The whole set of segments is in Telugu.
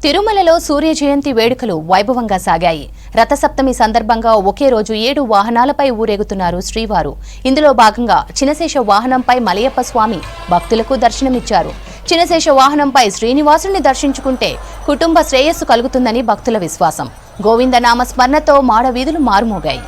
తిరుమలలో సూర్య జయంతి వేడుకలు వైభవంగా సాగాయి. రథసప్తమి సందర్భంగా ఒకే రోజు 7 వాహనాలపై ఊరేగుతున్నారు శ్రీవారు. ఇందులో భాగంగా చినశేష వాహనంపై మలయప్ప స్వామి భక్తులకు దర్శనమిచ్చారు. చినశేష వాహనంపై శ్రీనివాసుని దర్శించుకుంటే కుటుంబ శ్రేయస్సు కలుగుతుందని భక్తుల విశ్వాసం. గోవింద నామ స్మరణతో మాడ వీధులు మారుమోగాయి.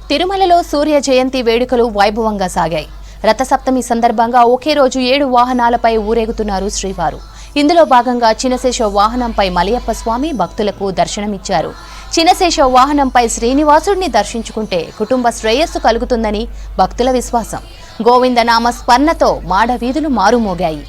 తిరుమలలో సూర్య జయంతి వేడుకలు వైభవంగా సాగాయి. రథసప్తమి సందర్భంగా ఒకే రోజు 7 వాహనాలపై ఊరేగుతున్నారు శ్రీవారు. ఇందులో భాగంగా చినశేష వాహనంపై మలయప్ప స్వామి భక్తులకు దర్శనమిచ్చారు. చినశేష వాహనంపై శ్రీనివాసుడిని దర్శించుకుంటే కుటుంబ శ్రేయస్సు కలుగుతుందని భక్తుల విశ్వాసం. గోవింద నామ స్మరణతో మాడ వీధులు మారుమోగాయి.